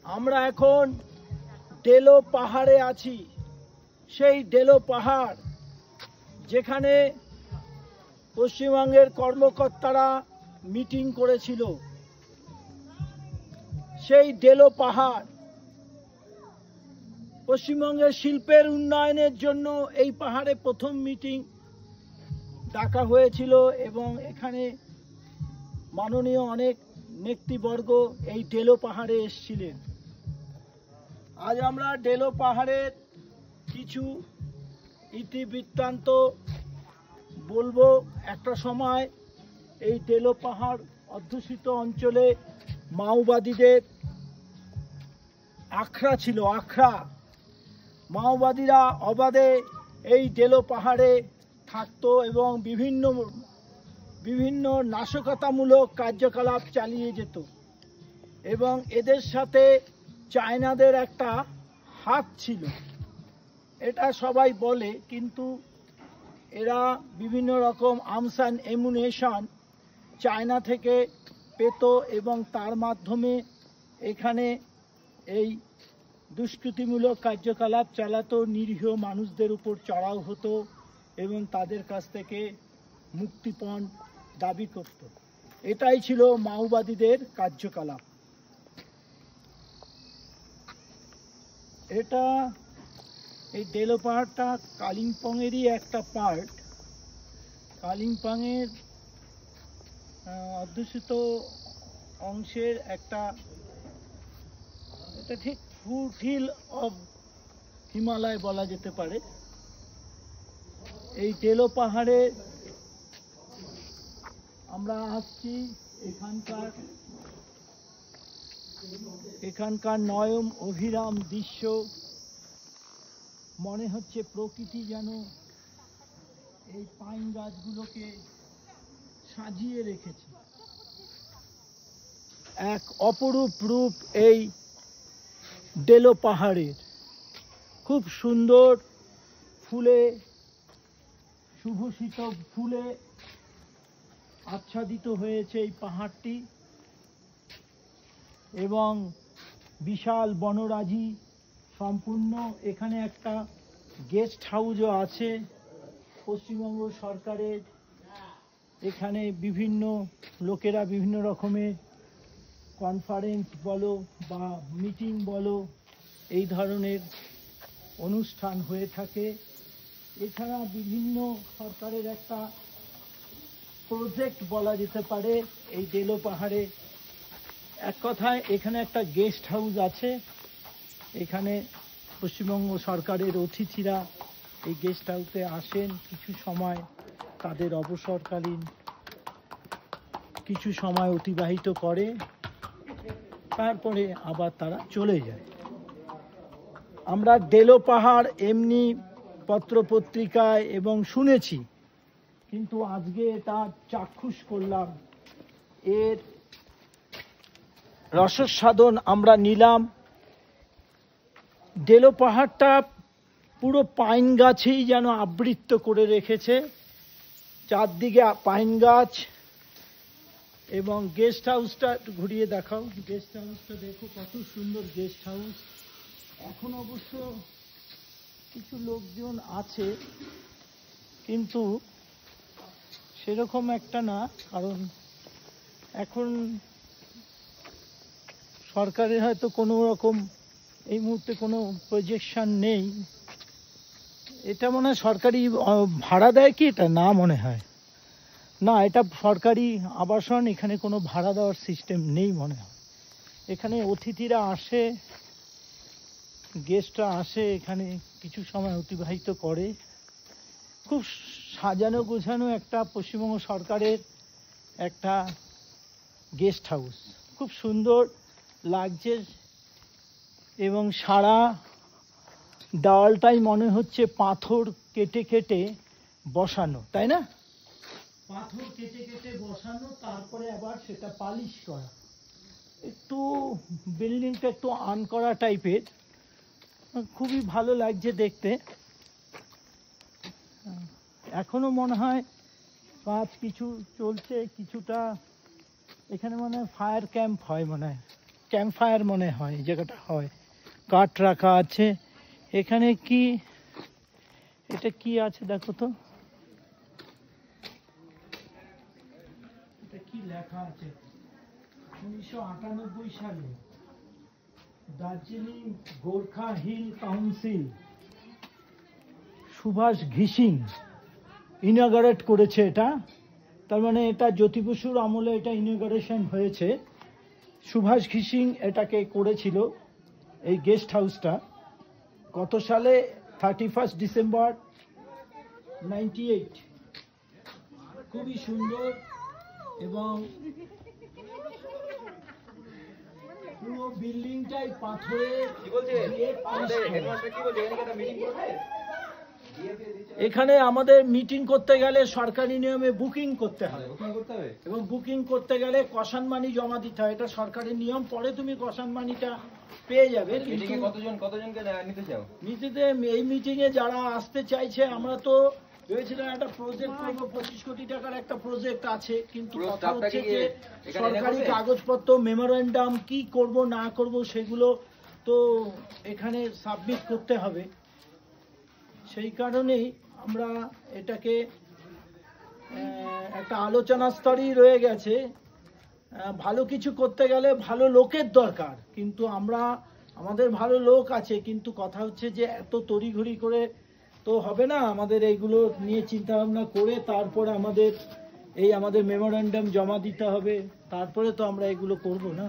আমরা এখন ডেলো পাহাড়ে আছি। সেই ডেলো পাহাড় যেখানে পশ্চিমবঙ্গের কর্মকর্তারা মিটিং করেছিল, সেই ডেলো পাহাড় পশ্চিমবঙ্গের শিল্পের উন্নয়নের জন্য এই পাহাড়ে প্রথম মিটিং ডাকা হয়েছিল এবং এখানে মাননীয় অনেক নেতৃবর্গ এই ডেলো পাহাড়ে এসেছিলেন। আজ আমরা ডেলো পাহাড়ের কিছু ইতিবৃত্তান্ত বলবো। একটা সময় এই ডেলো পাহাড় অধ্যুষিত অঞ্চলে মাওবাদীদের আখড়া ছিল। মাওবাদীরা অবাধে এই ডেলো পাহাড়ে থাকতো এবং বিভিন্ন নাশকতামূলক কার্যকলাপ চালিয়ে যেত এবং এদের সাথে চায়নাদের একটা হাত ছিল, এটা সবাই বলে। কিন্তু এরা বিভিন্ন রকম আর্মস অ্যান্ড অ্যামুনিশন চায়না থেকে পেত এবং তার মাধ্যমে এখানে এই দুষ্কৃতিমূলক কার্যকলাপ চালাতো, নিরীহ মানুষদের উপর চড়াও হতো এবং তাদের কাছ থেকে মুক্তিপণ দাবি করত। এটাই ছিল মাওবাদীদের কার্যকলাপ। এই ডেলো পাহাড়টা কালিম্পংয়েরই একটা পার্ট। কালিম্পংয়ের অধ্যুষিত অংশের একটা, এটা ঠিক ফুটহিল অফ হিমালয় বলা যেতে পারে। এই ডেলো পাহাড়ে আমরা আসছি। এখানকার নয়ন অভিরাম দৃশ্য, মনে হচ্ছে প্রকৃতি যেন এই পাইন গাছগুলোকে সাজিয়ে রেখেছে। এক অপরূপ রূপ এই ডেলো পাহাড়ের। খুব সুন্দর ফুলে সুভূষিত ফুলে আচ্ছাদিত হয়েছে এই পাহাড়টি এবং বিশাল বনরাজি সম্পূর্ণ। এখানে একটা গেস্ট হাউসও আছে পশ্চিমবঙ্গ সরকারের। এখানে বিভিন্ন লোকেরা বিভিন্ন রকমের কনফারেন্স বলো বা মিটিং বলো, এই ধরনের অনুষ্ঠান হয়ে থাকে। এছাড়া বিভিন্ন সরকারের একটা প্রজেক্ট বলা যেতে পারে এই ডেলো পাহাড়ে। এক কথায় এখানে একটা গেস্ট হাউস আছে। এখানে পশ্চিমবঙ্গ সরকারের অতিথিরা এই গেস্ট হাউসে আসেন, কিছু সময় তাদের অবসরকালীন কিছু সময় অতিবাহিত করে, তারপরে আবার তারা চলে যায়। আমরা ডেলো পাহাড় এমনি পত্রপত্রিকায় এবং শুনেছি, কিন্তু আজকে এটা চাক্ষুষ করলাম। এর রসস্বাদন আমরা নিলাম। ডেলো পাহাড়টা পুরো পাইন গাছেই যেন আবৃত করে রেখেছে, চারদিকে পাইন গাছ। এবং গেস্ট হাউসটা একটু ঘুরিয়ে দেখাও। গেস্ট হাউসটা দেখো কত সুন্দর গেস্ট হাউস। এখন অবশ্য কিছু লোকজন আছে, কিন্তু সেরকম একটা না, কারণ এখন সরকারের হয়তো কোনো রকম এই মুহূর্তে কোনো প্রজেকশন নেই। এটা মনে হয় সরকারি ভাড়া দেয় কি, এটা না মনে হয় না, এটা সরকারি আবাসন। এখানে কোনো ভাড়া দেওয়ার সিস্টেম নেই মনে হয়। এখানে অতিথিরা আসে, গেস্টরা আসে, এখানে কিছু সময় অতিবাহিত করে। খুব সাজানো গোছানো একটা পশ্চিমবঙ্গ সরকারের একটা গেস্ট হাউস, খুব সুন্দর লাগছে। এবং সারা দেওয়ালটাই মনে হচ্ছে পাথর কেটে কেটে বসানো, তাই না? পাথর কেটে কেটে বসানো, তারপরে আবার সেটা পালিশ করা। একটু বিল্ডিংটা একটু আনকরা টাইপের, খুবই ভালো লাগছে দেখতে। এখনো মনে হয় কাজ কিছু চলছে, কিছুটা এখানে মনে হয় ফায়ার ক্যাম্প হয় মনে হয়। ক্যাম্প ফায়ার মনে হয় এই জায়গাটা হয়, কাঠ রাখা আছে এখানে। কি এটা কি আছে দেখো তো, এটা কি লেখা আছে? 1998 সালে দার্জিলিং গোর্খা হিল কাউন্সিল সুভাষ ঘিসিং ইনঅগারেট করেছে এটা। তার মানে এটা জ্যোতি বসুর আমলে এটা ইনঅগারেশন হয়েছে। সুভাষ ঘিসিং এটাকে করেছিল এই গেস্ট হাউসটা কত সালে? 31 ডিসেম্বর 98। খুবই সুন্দর এবং পুরো বিল্ডিংটাই পাথরের দিয়ে পালিশ করা। এখানে আমাদের মিটিং করতে গেলে সরকারি নিয়মে বুকিং করতে হয় এবং বুকিং করতে গেলে কসান মানি জমা দিতে হয়, এটা সরকারি নিয়ম। পরে তুমি কসান মানিটা পেয়ে যাবে। কিন্তু কতজনকে নিতে চাও? এই মিটিং এ যারা আসতে চাইছে, আমরা তো ভেবেছিলাম একটা প্রজেক্ট করবো, 25 কোটি টাকার একটা প্রজেক্ট আছে, কিন্তু কথা হচ্ছে যে সরকারি কাগজপত্র মেমোরেন্ডাম কি করব না করব সেগুলো তো এখানে সাবমিট করতে হবে। সেই কারণেই আমরা এটাকে একটা আলোচনা স্তরেই রয়ে গেছে। ভালো কিছু করতে গেলে ভালো লোকের দরকার, কিন্তু আমাদের ভালো লোক আছে, কিন্তু কথা হচ্ছে যে এত তড়িঘড়ি করে তো হবে না। আমাদের এইগুলো নিয়ে চিন্তা ভাবনা করে তারপরে আমাদের মেমোরেন্ডাম জমা দিতে হবে, তারপরে তো আমরা এগুলো করব না।